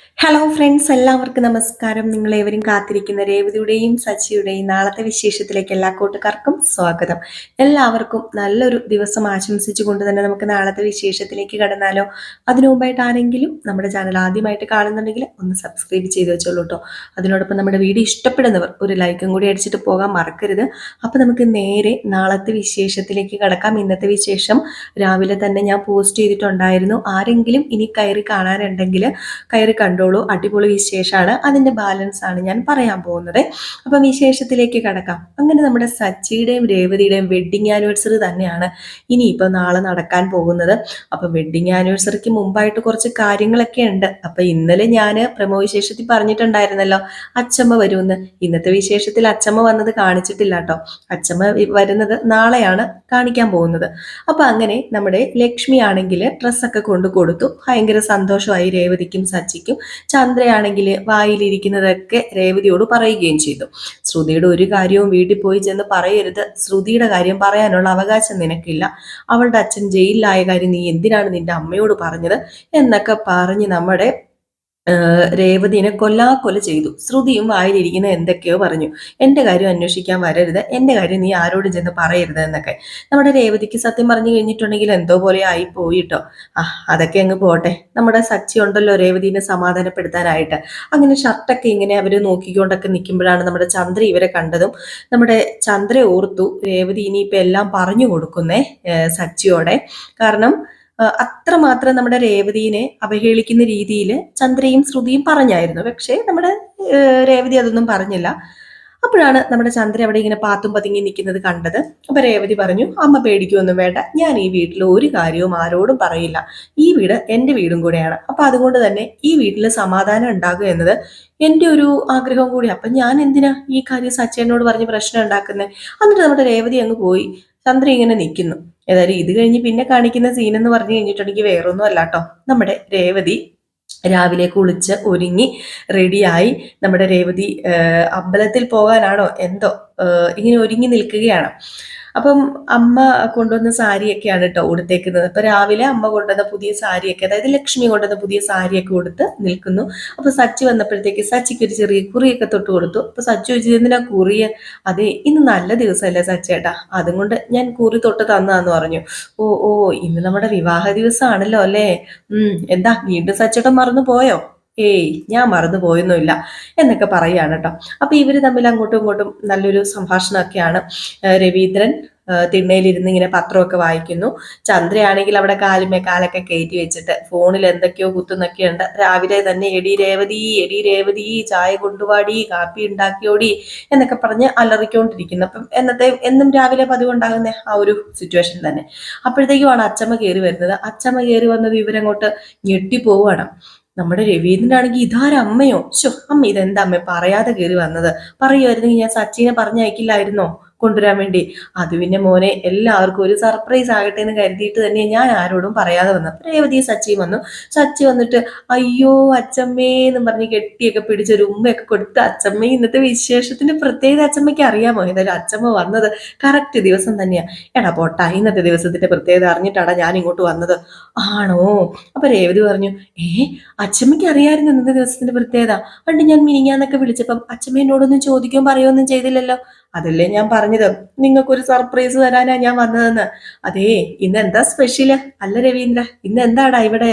Hello friends, എല്ലാവർക്കും നമസ്കാരം. നിങ്ങളേവരും കാത്തിരിക്കുന്ന രേവതിയുടെയും സച്ചിയുടെയും നാളത്തെ വിശേഷത്തിലേക്ക് എല്ലാ കൂട്ടുകാർക്കും സ്വാഗതം. എല്ലാവർക്കും നല്ലൊരു ദിവസം ആശംസിച്ചുകൊണ്ട് തന്നെ നമുക്ക് നാളത്തെ വിശേഷത്തിലേക്ക് കടന്നാലോ. അതിനു മുമ്പായിട്ട് ആരെങ്കിലും നമ്മുടെ ചാനൽ ആദ്യമായിട്ട് കാണുന്നുണ്ടെങ്കിൽ ഒന്ന് സബ്സ്ക്രൈബ് ചെയ്ത് വെച്ചോളൂ കേട്ടോ. അതിനോടൊപ്പം നമ്മുടെ വീഡിയോ ഇഷ്ടപ്പെടുന്നവർ ഒരു ലൈക്കും കൂടി അടിച്ചിട്ട് പോകാൻ മറക്കരുത്. അപ്പോൾ നമുക്ക് നേരെ നാളത്തെ വിശേഷത്തിലേക്ക് കടക്കാം. ഇന്നത്തെ വിശേഷം രാവിലെ തന്നെ ഞാൻ പോസ്റ്റ് ചെയ്തിട്ടുണ്ടായിരുന്നു. ആരെങ്കിലും ഇനി കയറി കാണാനുണ്ടെങ്കിൽ കയറി കണ്ടോളൂ. അടിപൊളി വിശേഷമാണ്. അതിന്റെ ബാലൻസ് ആണ് ഞാൻ പറയാൻ പോകുന്നത്. അപ്പൊ വിശേഷത്തിലേക്ക് കടക്കാം. അങ്ങനെ നമ്മുടെ സച്ചിയുടെയും രേവതിയുടെയും വെഡിങ് ആനിവേഴ്സറി തന്നെയാണ് ഇനിയിപ്പോ നാളെ നടക്കാൻ പോകുന്നത്. അപ്പൊ വെഡിങ് ആനിവേഴ്സറിക്ക് മുമ്പായിട്ട് കുറച്ച് കാര്യങ്ങളൊക്കെ ഉണ്ട്. അപ്പൊ ഇന്നലെ ഞാൻ പ്രമോ വിശേഷത്തിൽ പറഞ്ഞിട്ടുണ്ടായിരുന്നല്ലോ അച്ചമ്മ വരുമെന്ന്. ഇന്നത്തെ വിശേഷത്തിൽ അച്ചമ്മ വന്നത് കാണിച്ചിട്ടില്ല കേട്ടോ. അച്ചമ്മ വരുന്നത് നാളെയാണ് കാണിക്കാൻ പോകുന്നത്. അപ്പൊ അങ്ങനെ നമ്മുടെ ലക്ഷ്മി ആണെങ്കിൽ ഡ്രസ്സൊക്കെ കൊണ്ടു കൊടുത്തു. ഭയങ്കര സന്തോഷമായി രേവതിക്കും സച്ചിക്കും. ചന്ദ്രയാണെങ്കിൽ വായിലിരിക്കുന്നതൊക്കെ രേവതിയോട് പറയുകയും ചെയ്തു. ശ്രുതിയുടെ ഒരു കാര്യവും വീട്ടിൽ പോയി ചെന്ന് പറയരുത്. ശ്രുതിയുടെ കാര്യം പറയാനുള്ള അവകാശം നിനക്കില്ല. അവളുടെ അച്ഛൻ ജയിലിലായ കാര്യം നീ എന്തിനാണ് നിന്റെ അമ്മയോട് പറഞ്ഞത് എന്നൊക്കെ പറഞ്ഞ് നമ്മുടെ രേവതിനെ കൊല്ലാക്കൊല ചെയ്തു. ശ്രുതിയും വായിലിരിക്കുന്ന എന്തൊക്കെയോ പറഞ്ഞു. എന്റെ കാര്യം അന്വേഷിക്കാൻ വരരുത്, എന്റെ കാര്യം നീ ആരോടും ചെന്ന് പറയരുത് എന്നൊക്കെ. നമ്മുടെ രേവതിക്ക് സത്യം പറഞ്ഞു കഴിഞ്ഞിട്ടുണ്ടെങ്കിൽ എന്തോ പോലെ ആയി പോയിട്ടോ. അതൊക്കെ അങ്ങ് പോട്ടെ. നമ്മുടെ സച്ചി ഉണ്ടല്ലോ രേവതിനെ സമാധാനപ്പെടുത്താനായിട്ട്. അങ്ങനെ ഷർട്ടൊക്കെ ഇങ്ങനെ അവര് നോക്കിക്കൊണ്ടൊക്കെ നിൽക്കുമ്പോഴാണ് നമ്മുടെ ചന്ദ്ര ഇവരെ കണ്ടതും. നമ്മുടെ ചന്ദ്ര ഓർത്തു രേവതി ഇനിയിപ്പോ എല്ലാം പറഞ്ഞു കൊടുക്കുന്നേ സച്ചിയോടെ. കാരണം അത്രമാത്രം നമ്മുടെ രേവതിനെ അവഹേളിക്കുന്ന രീതിയിൽ ചന്ദ്രയും ശ്രുതിയും പറഞ്ഞായിരുന്നു. പക്ഷേ നമ്മുടെ രേവതി അതൊന്നും പറഞ്ഞില്ല. അപ്പോഴാണ് നമ്മുടെ ചന്ദ്ര അവിടെ ഇങ്ങനെ പാത്തും പതുങ്ങി നിൽക്കുന്നത് കണ്ടത്. അപ്പൊ രേവതി പറഞ്ഞു, അമ്മ പേടിക്കൊന്നും വേണ്ട, ഞാൻ ഈ വീട്ടിൽ ഒരു കാര്യവും ആരോടും പറയില്ല. ഈ വീട് എന്റെ വീടും കൂടെയാണ്. അപ്പൊ അതുകൊണ്ട് തന്നെ ഈ വീട്ടിൽ സമാധാനം ഉണ്ടാകുക എന്നത് എന്റെ ഒരു ആഗ്രഹം കൂടി. അപ്പൊ ഞാൻ എന്തിനാ ഈ കാര്യം സച്ചേനോട് പറഞ്ഞ് പ്രശ്നം ഉണ്ടാക്കുന്നത്? എന്നിട്ട് നമ്മുടെ രേവതി അങ്ങ് പോയി. ചന്ദ്ര ഇങ്ങനെ നിൽക്കുന്നു. ഏതായാലും ഇത് കഴിഞ്ഞ് പിന്നെ കാണിക്കുന്ന സീൻ എന്ന് പറഞ്ഞു കഴിഞ്ഞിട്ടുണ്ടെങ്കിൽ വേറൊന്നും അല്ല കേട്ടോ. നമ്മുടെ രേവതി രാവിലെ കുളിച്ച് ഒരുങ്ങി റെഡിയായി. നമ്മുടെ രേവതി അമ്പലത്തിൽ പോകാനാണോ എന്തോ ഇങ്ങനെ ഒരുങ്ങി നിൽക്കുകയാണ്. അപ്പം അമ്മ കൊണ്ടുവന്ന സാരിയൊക്കെയാണ് കേട്ടോ ഉടുത്തേക്കുന്നത്. അപ്പൊ രാവിലെ അമ്മ കൊണ്ടുവന്ന പുതിയ സാരിയൊക്കെ, അതായത് ലക്ഷ്മി കൊണ്ടുവന്ന പുതിയ സാരിയൊക്കെ ഉടുത്ത് നിൽക്കുന്നു. അപ്പൊ സച്ചി വന്നപ്പോഴത്തേക്ക് സച്ചിക്ക് ഒരു ചെറിയ കുറിയൊക്കെ തൊട്ട് കൊടുത്തു. അപ്പൊ സച്ചി ചോദിച്ചു, എന്തിനാ കുറിയ? അതെ, ഇന്ന് നല്ല ദിവസമല്ലേ സച്ചേട്ടാ, അതും കൊണ്ട് ഞാൻ കുറി തൊട്ട് തന്നാന്ന് പറഞ്ഞു. ഓ ഓ, ഇന്ന് നമ്മുടെ വിവാഹ ദിവസമാണല്ലോ അല്ലേ? എന്താ വീണ്ടും സച്ചേട്ടൻ മറന്നു പോയോ? ഏയ്, ഞാൻ മറന്നു പോയൊന്നുമില്ല എന്നൊക്കെ പറയാണ് കേട്ടോ. അപ്പൊ ഇവര് തമ്മിൽ അങ്ങോട്ടും ഇങ്ങോട്ടും നല്ലൊരു സംഭാഷണമൊക്കെയാണ്. രവീന്ദ്രൻ തിണ്ണയിലിരുന്ന് ഇങ്ങനെ പത്രമൊക്കെ വായിക്കുന്നു. ചന്ദ്രയാണെങ്കിൽ അവിടെ കാലുമേ കാലൊക്കെ കയറ്റി വെച്ചിട്ട് ഫോണിൽ എന്തൊക്കെയോ കുത്തുന്നൊക്കെയുണ്ട്. രാവിലെ തന്നെ എടി രേവതി, എടി രേവതി, ചായ കൊണ്ടുവാടി, കാപ്പി ഉണ്ടാക്കിയോടി എന്നൊക്കെ പറഞ്ഞ് അലറിക്കൊണ്ടിരിക്കുന്നു. അപ്പം എന്നും രാവിലെ പതിവുണ്ടാകുന്ന ആ ഒരു സിറ്റുവേഷൻ തന്നെ. അപ്പോഴത്തേക്കുമാണ് അച്ചമ്മ കയറി വരുന്നത്. അച്ചമ്മ കയറി വന്നത് ഇവരങ്ങോട്ട് ഞെട്ടിപ്പോവാണ്. നമ്മുടെ രവീന്ദ്രനാണെങ്കിൽ ഇതാരമ്മയോ, അമ്മ ഇതെന്താ അമ്മ പറയാതെ കയറി വന്നത്? പറയുമായിരുന്നെങ്കിൽ ഞാൻ സച്ചിനെ പറഞ്ഞയക്കില്ലായിരുന്നോ കൊണ്ടുവരാൻ വേണ്ടി? അത് പിന്നെ മോനെ എല്ലാവർക്കും ഒരു സർപ്രൈസ് ആകട്ടെ എന്ന് കരുതിയിട്ട് തന്നെ ഞാൻ ആരോടും പറയാതെ വന്നു. രേവതി സച്ചി വന്നു. സച്ചി വന്നിട്ട് അയ്യോ അച്ചമ്മേ എന്നും പറഞ്ഞ് കെട്ടിയൊക്കെ പിടിച്ചൊരു ഉമ്മയൊക്കെ കൊടുത്ത്, അച്ചമ്മ ഇന്നത്തെ വിശേഷത്തിന്റെ പ്രത്യേകത അച്ചമ്മയ്ക്ക് അറിയാമോ? ഏതായാലും അച്ചമ്മ വന്നത് കറക്റ്റ് ദിവസം തന്നെയാ. എടാ പോട്ടാ, ഇന്നത്തെ ദിവസത്തിന്റെ പ്രത്യേകത അറിഞ്ഞിട്ടാടാ ഞാൻ ഇങ്ങോട്ട് വന്നത്. ആണോ? അപ്പൊ രേവതി പറഞ്ഞു, അച്ചമ്മയ്ക്ക് അറിയാമായിരുന്നു ഇന്നത്തെ ദിവസത്തിന്റെ പ്രത്യേകത. പണ്ട് ഞാൻ മിനിങ്ങാന്നൊക്കെ വിളിച്ചപ്പം അച്ചമ്മ എന്നോടൊന്നും ചോദിക്കുകയും പറയുകയൊന്നും ചെയ്തില്ലല്ലോ. അതല്ലേ ഞാൻ പറഞ്ഞത്, നിങ്ങൾക്കൊരു സർപ്രൈസ് തരാനാ ഞാൻ വന്നതെന്ന്. അതേ, ഇന്ന് എന്താ സ്പെഷ്യല്? അല്ല രവീന്ദ്ര, ഇന്ന് എന്താടാ ഇവിടെ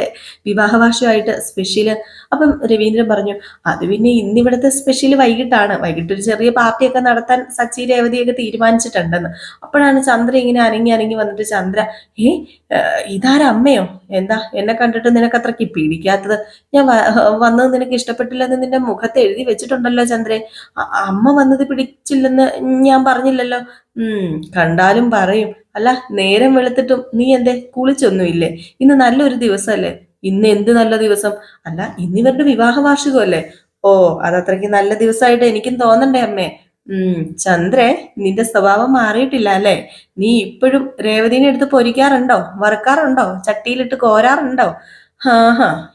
വിവാഹവാർഷികമായിട്ട് സ്പെഷ്യല്? അപ്പം രവീന്ദ്രൻ പറഞ്ഞു, അത് പിന്നെ ഇന്നിവിടുത്തെ സ്പെഷ്യല് വൈകിട്ടാണ്. വൈകിട്ട് ഒരു ചെറിയ പാർട്ടിയൊക്കെ നടത്താൻ സച്ചി രേവതിയൊക്കെ തീരുമാനിച്ചിട്ടുണ്ടെന്ന്. അപ്പോഴാണ് ചന്ദ്ര ഇങ്ങനെ അനങ്ങി അനങ്ങി വന്നിട്ട്, ചന്ദ്ര ഇതാരമ്മയോ? എന്താ എന്നെ കണ്ടിട്ട് നിനക്ക് അത്രയ്ക്ക് പിടിക്കാത്തത്? ഞാൻ വന്നത് നിനക്ക് ഇഷ്ടപ്പെട്ടില്ലെന്ന് നിന്റെ മുഖത്ത് എഴുതി വെച്ചിട്ടുണ്ടല്ലോ ചന്ദ്രൻ. അമ്മ വന്നത് പിടിച്ചില്ലെന്ന് ഞാൻ പറഞ്ഞില്ലല്ലോ. കണ്ടാലും പറയും. അല്ല, നേരം വെളുത്തിട്ടും നീ എന്തേ കുളിച്ചൊന്നുമില്ലേ? ഇന്ന് നല്ലൊരു ദിവസമല്ലേ? ഇന്ന് എന്ത് നല്ല ദിവസം? അല്ല, ഇന്നിവരുടെ വിവാഹ വാർഷികമല്ലേ? ഓ, അതത്രയ്ക്ക് നല്ല ദിവസമായിട്ട് എനിക്കും തോന്നണ്ടേ അമ്മേ? ചന്ദ്രേ, നിന്റെ സ്വഭാവം മാറിയിട്ടില്ല അല്ലേ? നീ ഇപ്പോഴും രേവതിനെ എടുത്ത് പൊരിക്കാറുണ്ടോ? വറുക്കാറുണ്ടോ? ചട്ടിയിലിട്ട് കോരാറുണ്ടോ? ഹാ,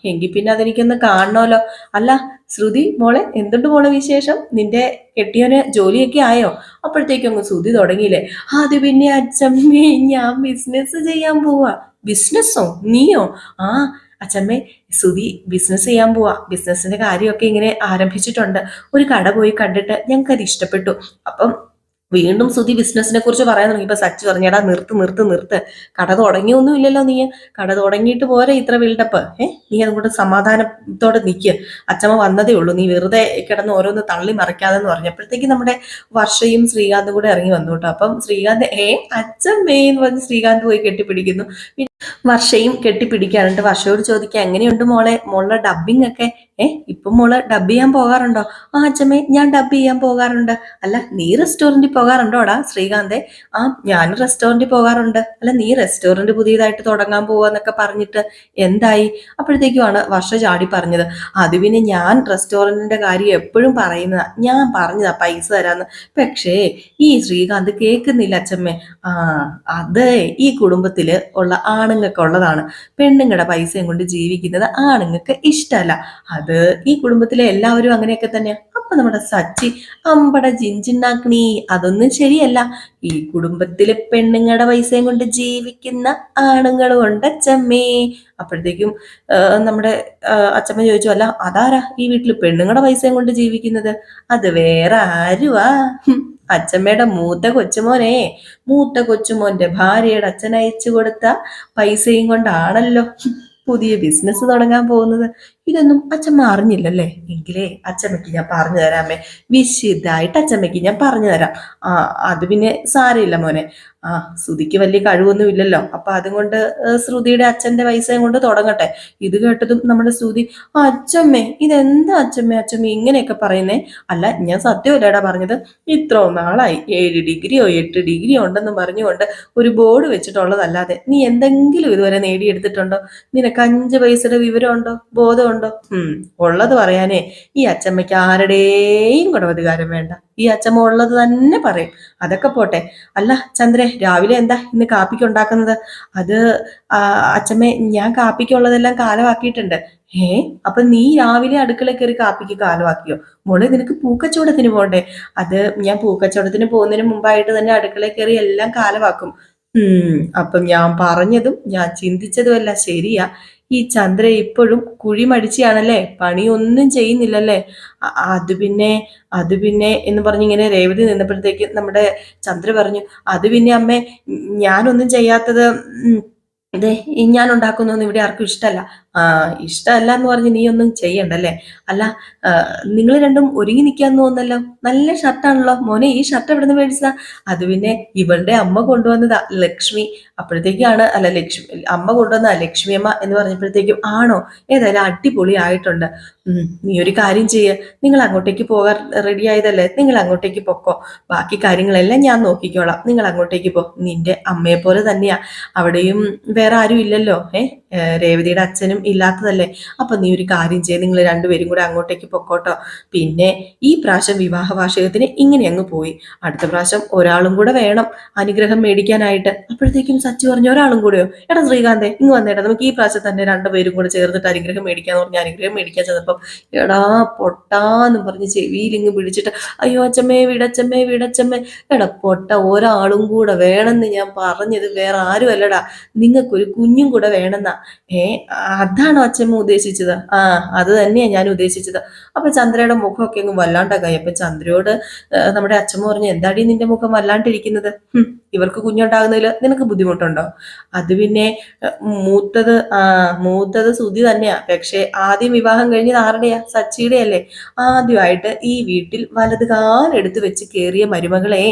എങ്കിൽ പിന്നെ അതെനിക്കൊന്ന് കാണണമല്ലോ. അല്ല ശ്രുതി മോളെ, എന്തുണ്ട് മോളെ വിശേഷം? നിന്റെ കെട്ടിയോന് ജോലിയൊക്കെ ആയോ? അപ്പോഴത്തേക്കും അങ്ങ് ശ്രുതി തുടങ്ങിയില്ലേ, അത് പിന്നെ അച്ഛമ്മേ, ഞാൻ ബിസിനസ് ചെയ്യാൻ പോവാ. ബിസിനസ്സോ? നീയോ? ആ, അച്ഛമ്മേ, സുധി ബിസിനസ് ചെയ്യാൻ പോവാ, ബിസിനസിന്റെ കാര്യമൊക്കെ ഇങ്ങനെ ആരംഭിച്ചിട്ടുണ്ട്, ഒരു കട പോയി കണ്ടിട്ട് ഞങ്ങൾക്ക് അത് ഇഷ്ടപ്പെട്ടു. അപ്പം വീണ്ടും സുധി ബിസിനസിനെ കുറിച്ച് പറയാൻ തുടങ്ങിയപ്പോ സച്ചി പറഞ്ഞടാ, നിർത്ത് നിർത്ത് നിർത്ത്, കട തുടങ്ങിയൊന്നും ഇല്ലല്ലോ നീ, കട തുടങ്ങിയിട്ട് പോരെ ഇത്ര ബിൽഡപ്പ്. നീ അതുകൊണ്ട് സമാധാനത്തോടെ നിൽക്കുക, അച്ഛമ്മ വന്നതേ ഉള്ളൂ, നീ വെറുതെ കിടന്ന് ഓരോന്ന് തള്ളി മറിക്കാതെന്ന് പറഞ്ഞപ്പോഴത്തേക്ക് നമ്മുടെ വർഷയും ശ്രീകാന്തും കൂടെ ഇറങ്ങി വന്നു കേട്ടോ. അപ്പം ശ്രീകാന്ത് അച്ഛമ്മേ എന്ന് പറഞ്ഞ് ശ്രീകാന്ത് പോയി കെട്ടിപ്പിടിക്കുന്നു. വർഷയും കെട്ടിപ്പിടിക്കാറുണ്ട്. വർഷയോട് ചോദിക്കുക, എങ്ങനെയുണ്ട് മോളെ, മോളുടെ ഡബിങ് ഒക്കെ? ഇപ്പം മോള് ഡബ് ചെയ്യാൻ പോകാറുണ്ടോ? ആ അച്ഛമ്മേ, ഞാൻ ഡബ് ചെയ്യാൻ പോകാറുണ്ട്. അല്ല, നീ റെസ്റ്റോറന്റിൽ പോകാറുണ്ടോടാ ശ്രീകാന്തേ? ആ, ഞാനും റെസ്റ്റോറന്റിൽ പോകാറുണ്ട്. അല്ല, നീ റെസ്റ്റോറന്റ് പുതിയതായിട്ട് തുടങ്ങാൻ പോവാന്നൊക്കെ പറഞ്ഞിട്ട് എന്തായി? അപ്പോഴത്തേക്കുമാണ് വർഷ ചാടി പറഞ്ഞത്, അത് പിന്നെ ഞാൻ റെസ്റ്റോറന്റിന്റെ കാര്യം എപ്പോഴും പറയുന്നതാ, ഞാൻ പറഞ്ഞതാ പൈസ തരാന്ന്, പക്ഷേ ഈ ശ്രീകാന്ത് കേൾക്കുന്നില്ല അച്ഛമ്മേ. ആ, അത് ഈ കുടുംബത്തില് ഉള്ള ആണുങ്ങൾക്ക് ഉള്ളതാണ്, പെണ്ണുങ്ങളുടെ പൈസയും കൊണ്ട് ജീവിക്കുന്നത് ആണുങ്ങൾക്ക് ഇഷ്ടമല്ല. അത് ഈ കുടുംബത്തിലെ എല്ലാവരും അങ്ങനെയൊക്കെ തന്നെയാ. അപ്പൊ നമ്മുടെ സച്ചി അമ്പട ജിഞ്ചിണ്ടാക്കണി, അതൊന്നും ശരിയല്ല. ഈ കുടുംബത്തിലെ പെണ്ണുങ്ങളുടെ പൈസയും കൊണ്ട് ജീവിക്കുന്ന ആണുങ്ങളും ഉണ്ട് അച്ചമ്മേ. അപ്പോഴത്തേക്കും നമ്മുടെ അച്ചമ്മ ചോദിച്ചു, അല്ല അതാരാ ഈ വീട്ടിൽ പെണ്ണുങ്ങളുടെ പൈസയും കൊണ്ട് ജീവിക്കുന്നത്? അത് വേറെ ആരുവാ, അച്ചമ്മയുടെ മൂത്ത കൊച്ചുമോന്റെ ഭാര്യയുടെ അച്ഛൻ അയച്ചു കൊടുത്ത പൈസയും കൊണ്ടാണല്ലോ പുതിയ ബിസിനസ് തുടങ്ങാൻ പോകുന്നത്. ഇതൊന്നും അച്ഛമ്മ അറിഞ്ഞില്ലല്ലേ? എങ്കിലേ അച്ഛമ്മയ്ക്ക് ഞാൻ പറഞ്ഞു തരാമേ, വിശദമായിട്ട് അച്ഛമ്മയ്ക്ക് ഞാൻ പറഞ്ഞു തരാം. അത് പിന്നെ സാരമില്ല മോനെ. ശ്രുതിക്ക് വലിയ കഴിവൊന്നും ഇല്ലല്ലോ, അപ്പൊ അതുകൊണ്ട് ശ്രുതിയുടെ അച്ഛന്റെ പൈസയും കൊണ്ട് തുടങ്ങട്ടെ. ഇത് കേട്ടതും നമ്മുടെ ശ്രുതി, അച്ഛമ്മേ ഇതെന്താ അച്ഛമ്മ ഇങ്ങനെയൊക്കെ പറയുന്നേ? അല്ല, ഞാൻ സത്യമല്ലേടാ പറഞ്ഞത്, ഇത്രോ നാളായി 7 ഡിഗ്രിയോ 8 ഡിഗ്രിയോ ഉണ്ടെന്ന് പറഞ്ഞുകൊണ്ട് ഒരു ബോർഡ് വെച്ചിട്ടുള്ളതല്ലാതെ നീ എന്തെങ്കിലും ഇതുവരെ നേടിയെടുത്തിട്ടുണ്ടോ? നിനക്ക് 5 പൈസയുടെ വിവരമുണ്ടോ, ബോധമുണ്ടോ? ഉള്ളത് പറയാനേ ഈ അച്ഛമ്മയ്ക്ക് ആരുടെയും ഗുണവധികാരം വേണ്ട. ഈ അച്ഛമ്മ ഉള്ളത് തന്നെ പറയും. അതൊക്കെ പോട്ടെ. അല്ല ചന്ദ്രേ, രാവിലെ എന്താ ഇന്ന് കാപ്പിക്ക് ഉണ്ടാക്കുന്നത്? അത് അച്ഛമ്മേ, ഞാൻ കാപ്പിക്കുള്ളതെല്ലാം കാലമാക്കിയിട്ടുണ്ട്. അപ്പൊ നീ രാവിലെ അടുക്കള കയറി കാപ്പിക്ക് കാലമാക്കിയോ? മോളെ, നിനക്ക് പൂക്കച്ചവടത്തിന് പോകണ്ടേ? അത് ഞാൻ പൂക്കച്ചവടത്തിന് പോകുന്നതിന് മുമ്പായിട്ട് തന്നെ അടുക്കള കയറി എല്ലാം കാലമാക്കും. അപ്പം ഞാൻ പറഞ്ഞതും ഞാൻ ചിന്തിച്ചതും എല്ലാം ശരിയാ. ഈ ചന്ദ്ര ഇപ്പോഴും കുഴിമടിച്ചാണല്ലേ, പണിയൊന്നും ചെയ്യുന്നില്ലല്ലേ? അത് പിന്നെ എന്ന് പറഞ്ഞിങ്ങനെ രേവതി നിന്നപ്പോഴത്തേക്ക് നമ്മുടെ ചന്ദ്ര പറഞ്ഞു, അത് പിന്നെ അമ്മേ, ഞാനൊന്നും ചെയ്യാത്തത് ഇതേ ഞാൻ ഉണ്ടാക്കുന്നൊന്നും ഇവിടെ ആർക്കും ഇഷ്ടമല്ല. ഇഷ്ടമല്ല എന്ന് പറഞ്ഞ് നീ ഒന്നും ചെയ്യണ്ടല്ലേ? അല്ല, നിങ്ങൾ രണ്ടും ഒരുങ്ങി നിൽക്കാന്ന് തോന്നല്ലോ, നല്ല ഷർട്ടാണല്ലോ മോനെ, ഈ ഷർട്ട് എവിടെ നിന്ന് മേടിച്ചതാ? അത് പിന്നെ ഇവളുടെ അമ്മ കൊണ്ടുവന്നതാ, ലക്ഷ്മി. അപ്പോഴത്തേക്കാണ്, അല്ല ലക്ഷ്മി അമ്മ കൊണ്ടുവന്നതാ, ലക്ഷ്മി അമ്മ എന്ന് പറഞ്ഞപ്പോഴത്തേക്കും ആണോ, ഏതായാലും അടിപൊളി ആയിട്ടുണ്ട്. നീ ഒരു കാര്യം ചെയ്യ്, നിങ്ങൾ അങ്ങോട്ടേക്ക് പോകാൻ റെഡി ആയതല്ലേ, നിങ്ങൾ അങ്ങോട്ടേക്ക് പൊക്കോ, ബാക്കി കാര്യങ്ങളെല്ലാം ഞാൻ നോക്കിക്കോളാം, നിങ്ങൾ അങ്ങോട്ടേക്ക് പോ. നിന്റെ അമ്മയെ പോലെ തന്നെയാ, അവിടെയും വേറെ ആരും ഇല്ലല്ലോ, രേവതിയുടെ അച്ഛനും ഇല്ലാത്തതല്ലേ. അപ്പൊ നീ ഒരു കാര്യം ചെയ്യ്, നിങ്ങൾ രണ്ടുപേരും കൂടെ അങ്ങോട്ടേക്ക് പൊക്കോട്ടോ. പിന്നെ ഈ പ്രാവശ്യം വിവാഹ വാർഷികത്തിന് ഇങ്ങനെ അങ്ങ് പോയി, അടുത്ത പ്രാവശ്യം ഒരാളും കൂടെ വേണം അനുഗ്രഹം മേടിക്കാനായിട്ട്. അപ്പോഴത്തേക്കും സച്ചി പറഞ്ഞു, ഒരാളും കൂടെയോ? എടാ ശ്രീകാന്തേ, ഇങ്ങ് വന്നേടാ, നമുക്ക് ഈ പ്രാവശ്യം തന്നെ രണ്ടുപേരും കൂടെ ചേർന്നിട്ട് അനുഗ്രഹം മേടിക്കാന്ന് പറഞ്ഞ് അനുഗ്രഹം മേടിക്കാൻ ചെന്നപ്പം എടാ പൊട്ടാന്ന് പറഞ്ഞ് ചെവിയിലിങ്ങ് പിടിച്ചിട്ട്, അയ്യോ അച്ഛമ്മേ വീടച്ചമ്മേ വീടച്ചമ്മേ. എടാ പൊട്ട, ഒരാളും കൂടെ വേണമെന്ന് ഞാൻ പറഞ്ഞത് വേറെ ആരും അല്ലടാ, നിങ്ങൾക്കൊരു കുഞ്ഞും കൂടെ വേണമെന്നാ. അതാണോ അച്ഛമ്മ ഉദ്ദേശിച്ചത്? അത് തന്നെയാ ഞാൻ ഉദ്ദേശിച്ചത്. അപ്പൊ ചന്ദ്രയുടെ മുഖമൊക്കെ അങ്ങ് വല്ലാണ്ടായി. അപ്പൊ ചന്ദ്രയോട് നമ്മുടെ അച്ഛമ്മ പറഞ്ഞു, എന്താടി നിന്റെ മുഖം വല്ലാണ്ടിരിക്കുന്നത്? ഇവർക്ക് കുഞ്ഞുണ്ടാകുന്നതിൽ നിനക്ക് ബുദ്ധിമുട്ടുണ്ടോ? അത് പിന്നെ മൂത്തത് സുധി തന്നെയാ, പക്ഷെ ആദ്യം വിവാഹം കഴിഞ്ഞത് ആരുടെയാ? സച്ചിയുടെ അല്ലേ. ആദ്യമായിട്ട് ഈ വീട്ടിൽ വലത് കാലെടുത്ത് വെച്ച് കേറിയ മരുമകളെ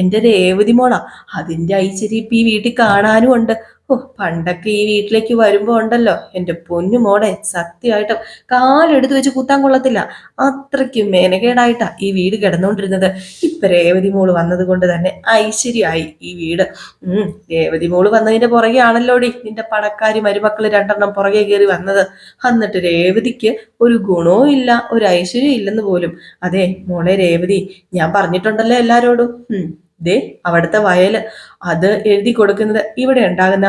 എന്റെ രേവതി മോളാ. അതിന്റെ ഐശ്വര്യം ഇപ്പൊ ഈ വീട്ടിൽ കാണാനും ഉണ്ട്. പണ്ടൊക്കെ ഈ വീട്ടിലേക്ക് വരുമ്പോ ഉണ്ടല്ലോ എന്റെ പൊന്നു മോടെ, സത്യമായിട്ടും കാലെടുത്ത് വെച്ച് കുത്താൻ കൊള്ളത്തില്ല, അത്രയ്ക്കും മേനകേടായിട്ടാ ഈ വീട് കിടന്നുകൊണ്ടിരുന്നത്. ഇപ്പൊ രേവതി മോള് വന്നത് കൊണ്ട് തന്നെ ഐശ്വര്യമായി ഈ വീട്. രേവതി മോള് വന്നതിന്റെ പുറകെ ആണല്ലോടി നിന്റെ പണക്കാരി മരുമക്കള് 2 പുറകെ കയറി വന്നത്. എന്നിട്ട് രേവതിക്ക് ഒരു ഗുണവും ഇല്ല, ഒരു ഐശ്വര്യം ഇല്ലെന്ന് പോലും. അതെ മോളെ രേവതി, ഞാൻ പറഞ്ഞിട്ടുണ്ടല്ലോ എല്ലാരോടും, ദേ അവിടുത്തെ വയല് അത് എഴുതി കൊടുക്കുന്നത് ഇവിടെ ഉണ്ടാകുന്ന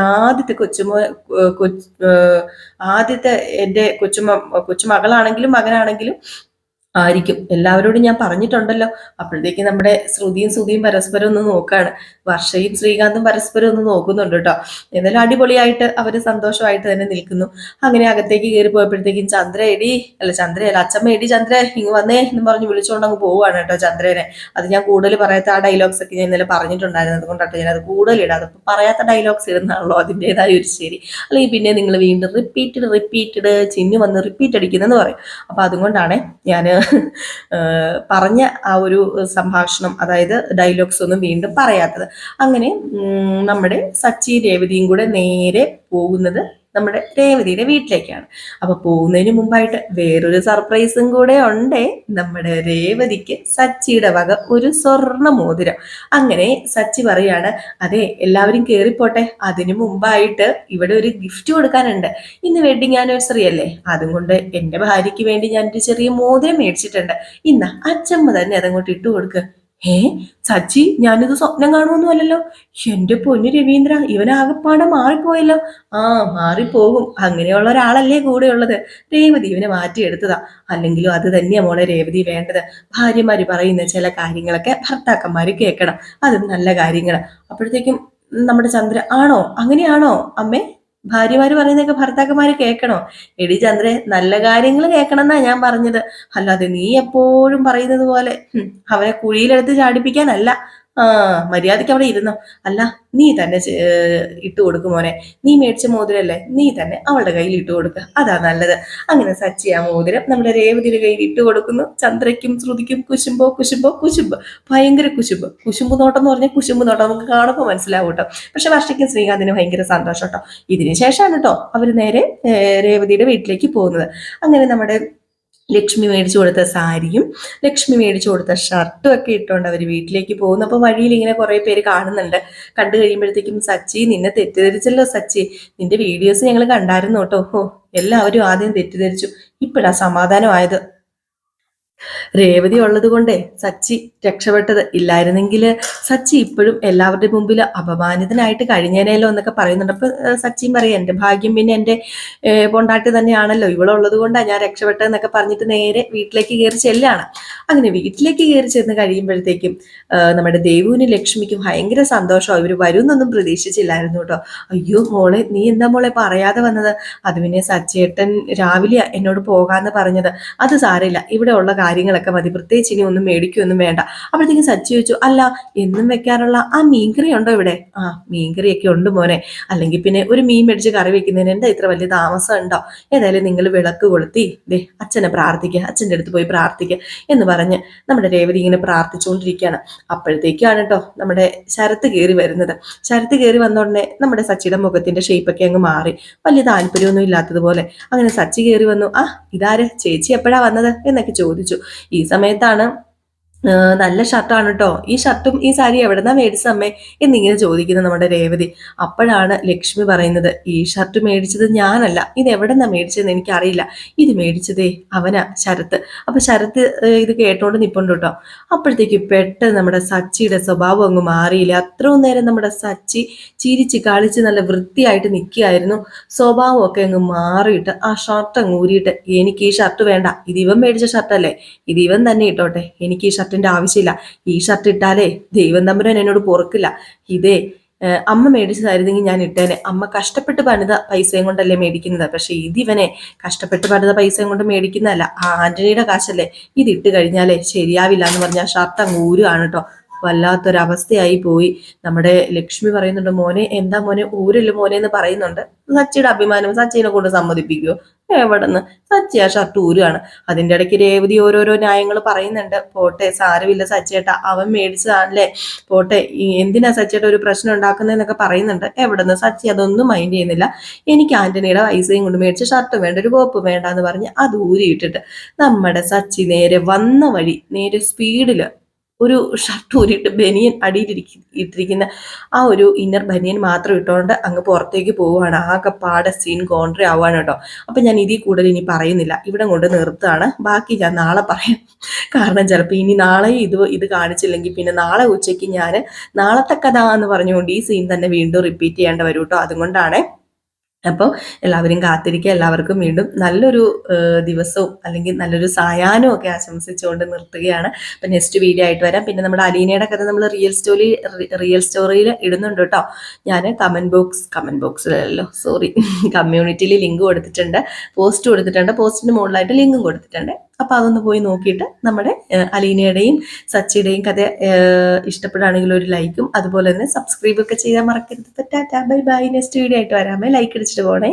ആദ്യത്തെ എന്റെ കൊച്ചുമകളാണെങ്കിലും മകനാണെങ്കിലും ആയിരിക്കും. എല്ലാവരോടും ഞാൻ പറഞ്ഞിട്ടുണ്ടല്ലോ. അപ്പോഴത്തേക്ക് നമ്മുടെ ശ്രുതിയും പരസ്പരം ഒന്ന് നോക്കാണ്. വർഷയും ശ്രീകാന്തും പരസ്പരം ഒന്ന് നോക്കുന്നുണ്ട് കേട്ടോ. എന്നാലും അടിപൊളിയായിട്ട് അവര് സന്തോഷമായിട്ട് തന്നെ നിൽക്കുന്നു. അങ്ങനെ അകത്തേക്ക് കയറി പോയപ്പോഴത്തേക്കും ചന്ദ്രയല്ല, അച്ചമ്മ എടി ചന്ദ്ര ഇങ്ങ് വന്നേ എന്ന് പറഞ്ഞ് വിളിച്ചുകൊണ്ട് അങ്ങ് പോവുകയാണ് കേട്ടോ ചന്ദ്രനെ. അത് ഞാൻ കൂടുതൽ പറയാത്ത ആ ഡയലോഗ്സ് ഒക്കെ ഞാൻ ഇന്നലെ പറഞ്ഞിട്ടുണ്ടായിരുന്നു. അതുകൊണ്ടാട്ടോ ഞാൻ അത് കൂടുതൽ ഇടാതെ. അപ്പൊ പറയാത്ത ഡയലോഗ്സ് ഇടുന്നാണല്ലോ അതിൻ്റെതായ ഒരു ശരി. അല്ലെങ്കിൽ പിന്നെ നിങ്ങൾ വീണ്ടും റിപ്പീറ്റഡ് ചിന്നു വന്ന് റിപ്പീറ്റ് അടിക്കുന്നെന്ന് പറയും. അപ്പൊ അതുകൊണ്ടാണ് ഞാൻ പറഞ്ഞ ആ ഒരു സംഭാഷണം, അതായത് ഡയലോഗ്സ് ഒന്നും വീണ്ടും പറയാത്തത്. അങ്ങനെ നമ്മുടെ സച്ചി രേവതിയും കൂടെ നേരെ പോകുന്നത് നമ്മുടെ രേവതിയുടെ വീട്ടിലേക്കാണ്. അപ്പൊ പോകുന്നതിന് മുമ്പായിട്ട് വേറൊരു സർപ്രൈസും കൂടെ ഉണ്ടേ. നമ്മുടെ രേവതിക്ക് സച്ചിയുടെ വക ഒരു സ്വർണ്ണ മോതിരം. അങ്ങനെ സച്ചി പറയാണ്, അതെ എല്ലാവരും കേറിപ്പോട്ടെ, അതിനു മുമ്പായിട്ട് ഇവിടെ ഒരു ഗിഫ്റ്റ് കൊടുക്കാനുണ്ട്. ഇന്ന് വെഡിങ് ആനിവേഴ്സറി അല്ലേ, അതും കൊണ്ട് എന്റെ ഭാര്യയ്ക്ക് വേണ്ടി ഞാൻ ഒരു ചെറിയ മോതിരം മേടിച്ചിട്ടുണ്ട്. ഇന്ന അച്ചമ്മ തന്നെ അതങ്ങോട്ട് ഇട്ടു കൊടുക്കുക. ഏ സച്ചി, ഞാനിത് സ്വപ്നം കാണുമൊന്നും അല്ലല്ലോ. എന്റെ പൊന്നു രവീന്ദ്ര, ഇവനാകെപ്പാടെ മാറിപ്പോയല്ലോ. ആ മാറിപ്പോകും, അങ്ങനെയുള്ള ഒരാളല്ലേ കൂടെ ഉള്ളത്. രേവതി ഇവനെ മാറ്റിയെടുത്തതാ. അല്ലെങ്കിലും അത് തന്നെയാ മോളെ രേവതി വേണ്ടത്. ഭാര്യമാര് പറയുന്ന ചില കാര്യങ്ങളൊക്കെ ഭർത്താക്കന്മാര് കേൾക്കണം. അതും നല്ല കാര്യങ്ങൾ. അപ്പോഴത്തേക്കും നമ്മുടെ ചന്ദ്ര, ആണോ അങ്ങനെയാണോ അമ്മേ? ഭാര്യമാര് പറയുന്നതൊക്കെ ഭർത്താക്കന്മാര് കേൾക്കണോ? എടി ചന്ദ്രേ, നല്ല കാര്യങ്ങൾ കേൾക്കണം എന്നാ ഞാൻ പറഞ്ഞത്. അല്ലാതെ നീ എപ്പോഴും പറയുന്നത് പോലെ അവനെ കുഴിയിലെടുത്ത് ചാടിപ്പിക്കാനല്ല. ആ മര്യാദയ്ക്ക് അവിടെ ഇരുന്നോ. അല്ല, നീ തന്നെ ഇട്ടു കൊടുക്കും മോനെ. നീ മേടിച്ച മോതിരല്ലേ, നീ തന്നെ അവളുടെ കയ്യിൽ ഇട്ടു കൊടുക്കുക, അതാ നല്ലത്. അങ്ങനെ സച്ചി ആ മോതിരം നമ്മുടെ രേവതിയുടെ കയ്യിൽ ഇട്ടു കൊടുക്കുന്നു. ചന്ദ്രയ്ക്കും ശ്രുതിക്കും കുശുമ്പ്, ഭയങ്കര കുശുമ്പ് നോട്ടം എന്ന് പറഞ്ഞാൽ കുശുമ്പ് നോട്ടം നമുക്ക് കാണുമ്പോൾ മനസ്സിലാവും കേട്ടോ. പക്ഷെ വർഷയ്ക്കും ശ്രീകാന്തിനും ഭയങ്കര സന്തോഷം കേട്ടോ. ഇതിന് ശേഷമാണ് കേട്ടോ അവര് നേരെ രേവതിയുടെ വീട്ടിലേക്ക് പോകുന്നത്. അങ്ങനെ നമ്മുടെ ലക്ഷ്മി മേടിച്ചു കൊടുത്ത സാരിയും ലക്ഷ്മി മേടിച്ചു കൊടുത്ത ഷർട്ടും ഒക്കെ ഇട്ടുകൊണ്ട് അവർ വീട്ടിലേക്ക് പോകുന്നു. അപ്പൊ വഴിയിൽ ഇങ്ങനെ കുറെ പേര് കാണുന്നുണ്ട്. കണ്ടു കഴിയുമ്പോഴത്തേക്കും, സച്ചി നിന്നെ തെറ്റിദ്ധരിച്ചല്ലോ സച്ചി, നിന്റെ വീഡിയോസ് ഞങ്ങൾ കണ്ടായിരുന്നു കേട്ടോ. ഓ എല്ലാവരും ആദ്യം തെറ്റിദ്ധരിച്ചു, ഇപ്പോഴാ സമാധാനമായത്. രേവതി ഉള്ളത് കൊണ്ടേ സച്ചി രക്ഷപ്പെട്ടത്. ഇല്ലായിരുന്നെങ്കിൽ സച്ചി ഇപ്പോഴും എല്ലാവരുടെ മുമ്പിൽ അപമാനിതനായിട്ട് കഴിഞ്ഞേനല്ലോ എന്നൊക്കെ പറയുന്നുണ്ട്. അപ്പൊ സച്ചിയും പറയാം, എന്റെ ഭാഗ്യം പിന്നെ എന്റെ പൊണ്ടാട്ടി തന്നെയാണല്ലോ, ഇവളുള്ളത് കൊണ്ടാണ് ഞാൻ രക്ഷപ്പെട്ടതെന്നൊക്കെ പറഞ്ഞിട്ട് നേരെ വീട്ടിലേക്ക് കയറി ചെല്ലാണ്. അങ്ങനെ വീട്ടിലേക്ക് കയറി ചെന്ന് കഴിയുമ്പോഴത്തേക്കും നമ്മുടെ ദേവുവിനും ലക്ഷ്മിക്കും ഭയങ്കര സന്തോഷമാണ്. ഇവർ വരുമെന്നൊന്നും പ്രതീക്ഷിച്ചില്ലായിരുന്നു കേട്ടോ. അയ്യോ മോളെ, നീ എന്താ മോളെ പറയാതെ വന്നത്? അത് പിന്നെ സച്ചേട്ടൻ രാവിലെ എന്നോട് പോകാന്ന് പറഞ്ഞത്. അത് സാരമില്ല, ഇവിടെ ഉള്ള കാര്യങ്ങളൊക്കെ മതി, പ്രത്യേകിച്ച് ഇനി ഒന്നും മേടിക്കൊന്നും വേണ്ട. അപ്പോഴത്തേക്കും സച്ചി ചോദിച്ചു, അല്ല എന്നും വെക്കാറുള്ള ആ മീൻകറി ഉണ്ടോ ഇവിടെ? ആ മീൻകറിയൊക്കെ ഉണ്ട് മോനെ, അല്ലെങ്കിൽ പിന്നെ ഒരു മീൻ മേടിച്ച് കറി വെക്കുന്നതിന് എന്താ ഇത്ര വലിയ താമസം ഉണ്ടോ? ഏതായാലും നിങ്ങൾ വിളക്ക് കൊളുത്തി അച്ഛനെ പ്രാർത്ഥിക്കുക, അച്ഛൻ്റെ അടുത്ത് പോയി പ്രാർത്ഥിക്കുക എന്ന് പറഞ്ഞ് നമ്മുടെ രേവതി ഇങ്ങനെ പ്രാർത്ഥിച്ചുകൊണ്ടിരിക്കുകയാണ്. അപ്പോഴത്തേക്കാണ് കേട്ടോ നമ്മുടെ ശരത്ത് കയറി വരുന്നത്. ശരത്ത് കയറി വന്നോടനെ നമ്മുടെ സച്ചിയുടെ മുഖത്തിന്റെ ഷേപ്പൊക്കെ അങ്ങ് മാറി, വലിയ താല്പര്യമൊന്നും ഇല്ലാത്തതുപോലെ. അങ്ങനെ സച്ചി കയറി വന്നു. ആ ഇതാര്, ചേച്ചി എപ്പോഴാ വന്നത് എന്നൊക്കെ ചോദിച്ചു. ഈ സമയത്താണ്, നല്ല ഷർട്ടാണ് കേട്ടോ, ഈ ഷർട്ടും ഈ സാരി എവിടെന്നാ മേടിച്ച അമ്മേ എന്നിങ്ങനെ ചോദിക്കുന്നത് നമ്മുടെ രേവതി. അപ്പോഴാണ് ലക്ഷ്മി പറയുന്നത്, ഈ ഷർട്ട് മേടിച്ചത് ഞാനല്ല, ഇത് എവിടെന്നാ മേടിച്ചതെന്ന് എനിക്കറിയില്ല, ഇത് മേടിച്ചതേ അവനാ, ശരത്ത്. അപ്പൊ ശരത്ത് ഇത് കേട്ടോണ്ട് നിപ്പുണ്ട് കേട്ടോ. അപ്പോഴത്തേക്ക് പെട്ടെന്ന് നമ്മുടെ സച്ചിയുടെ സ്വഭാവം അങ്ങ് മാറിയില്ല. അത്രയും നേരം നമ്മുടെ സച്ചി ചിരിച്ച് കളിച്ച് നല്ല വൃത്തിയായിട്ട് നിൽക്കുകയായിരുന്നു. സ്വഭാവമൊക്കെ അങ്ങ് മാറിയിട്ട് ആ ഷർട്ട് അങ്ങ് ഊരിയിട്ട്, എനിക്ക് ഈ ഷർട്ട് വേണ്ട, ഇത് ഇവൻ മേടിച്ച ഷർട്ടല്ലേ, ഇത് ഇവൻ തന്നെ ഇട്ടോട്ടെ, എനിക്ക് ഈ ഷർട്ടിന്റെ ആവശ്യമില്ല. ഈ ഷർട്ട് ഇട്ടാലേ ദൈവം തമ്പുരാൻ എന്നോട് പൊറുക്കില്ല. ഇതേ അമ്മ മേടിച്ചതായിരുന്നെങ്കിൽ ഞാൻ ഇട്ടേനെ. അമ്മ കഷ്ടപ്പെട്ട് പണിത പൈസയും കൊണ്ടല്ലേ മേടിക്കുന്നത്. പക്ഷെ ഇതിവനെ കഷ്ടപ്പെട്ട് പണിത പൈസയും കൊണ്ട് മേടിക്കുന്നതല്ല, ആ ആന്റണിയുടെ കാശല്ലേ, ഇത് ഇട്ട് കഴിഞ്ഞാലേ ശരിയാവില്ല എന്ന് പറഞ്ഞ ആ ഷർട്ട് അങ്ങ് ഊരുകയാണ് കേട്ടോ. വല്ലാത്തൊരവസ്ഥയായി പോയി. നമ്മുടെ ലക്ഷ്മി പറയുന്നുണ്ട്, മോനെ എന്താ മോനെ ഊരല്ല മോനെ എന്ന് പറയുന്നുണ്ട്. സച്ചിയുടെ അഭിമാനം സച്ചിനെ കൊണ്ട് സമ്മതിപ്പിക്കുവോ? എവിടെന്ന്, സച്ചി ആ ഷർട്ട് ഊരുകയാണ്. അതിന്റെ ഇടയ്ക്ക് രേവതി ഓരോരോ ന്യായങ്ങൾ പറയുന്നുണ്ട്. പോട്ടെ സാരമില്ല സച്ചിയേട്ടാ, അവൻ മേടിച്ചതാണല്ലേ, പോട്ടെ, എന്തിനാ സച്ചിയേട്ട ഒരു പ്രശ്നം ഉണ്ടാക്കുന്നതെന്നൊക്കെ പറയുന്നുണ്ട്. എവിടെന്ന്, സച്ചി അതൊന്നും മൈൻഡ് ചെയ്യുന്നില്ല. എനിക്ക് ആന്റണിയുടെ പൈസയും കൊണ്ട് മേടിച്ച ഷർട്ട് വേണ്ട, ഒരു കോപ്പ് വേണ്ട എന്ന് പറഞ്ഞ് അത് ഊരിയിട്ടിട്ട് നമ്മുടെ സച്ചി നേരെ വന്ന വഴി നേരെ സ്പീഡില് ഒരു ഷർട്ട് ഊരിയിട്ട് ബനിയൻ അടിയിൽ ഇട്ടിരിക്കുന്ന ആ ഒരു ഇന്നർ ബനിയൻ മാത്രം ഇട്ടുകൊണ്ട് അങ്ങ് പുറത്തേക്ക് പോവുകയാണ്. ആകെപ്പാടെ സീൻ കോൺട്രി ആവുകയാണ് കേട്ടോ. അപ്പൊ ഞാൻ ഇതിൽ കൂടുതൽ ഇനി പറയുന്നില്ല, ഇവിടെ കൊണ്ട് നിർത്തുകയാണ്. ബാക്കി ഞാൻ നാളെ പറയാം. കാരണം ചിലപ്പോൾ ഇനി നാളെ ഇത് കാണിച്ചില്ലെങ്കിൽ പിന്നെ നാളെ ഉച്ചയ്ക്ക് ഞാൻ നാളത്തെ കഥ എന്ന് പറഞ്ഞുകൊണ്ട് ഈ സീൻ തന്നെ വീണ്ടും റിപ്പീറ്റ് ചെയ്യേണ്ട വരും കേട്ടോ. അതുകൊണ്ടാണ് അപ്പോൾ എല്ലാവരും കാത്തിരിക്കുക. എല്ലാവർക്കും വീണ്ടും നല്ലൊരു ദിവസവും അല്ലെങ്കിൽ നല്ലൊരു സായാഹ്നവും ഒക്കെ ആശംസിച്ചുകൊണ്ട് നിർത്തുകയാണ്. അപ്പം നെക്സ്റ്റ് വീഡിയോ ആയിട്ട് വരാം. പിന്നെ നമ്മുടെ അലീനയുടെ കഥ നമ്മൾ റിയൽ സ്റ്റോറിയിൽ ഇടുന്നുണ്ട് കേട്ടോ. ഞാൻ കമൻറ്റ് ബോക്സിലല്ലോ, സോറി, കമ്മ്യൂണിറ്റിയിൽ ലിങ്ക് കൊടുത്തിട്ടുണ്ട്, പോസ്റ്റ് കൊടുത്തിട്ടുണ്ട്, പോസ്റ്റിന് മുകളിലായിട്ട് ലിങ്കും കൊടുത്തിട്ടുണ്ട്. അപ്പോൾ അതൊന്ന് പോയി നോക്കിയിട്ട് നമ്മുടെ അലീനയുടെയും സച്ചിയുടെയും കഥ ഇഷ്ടപ്പെടുകയാണെങ്കിൽ ഒരു ലൈക്കും അതുപോലെ തന്നെ സബ്സ്ക്രൈബ് ഒക്കെ ചെയ്യാൻ മറക്കരുത്. Tata, bye bye. Next video ആയിട്ട് വരാമേ. ലൈക്ക് അടിച്ചിട്ട് പോണേ.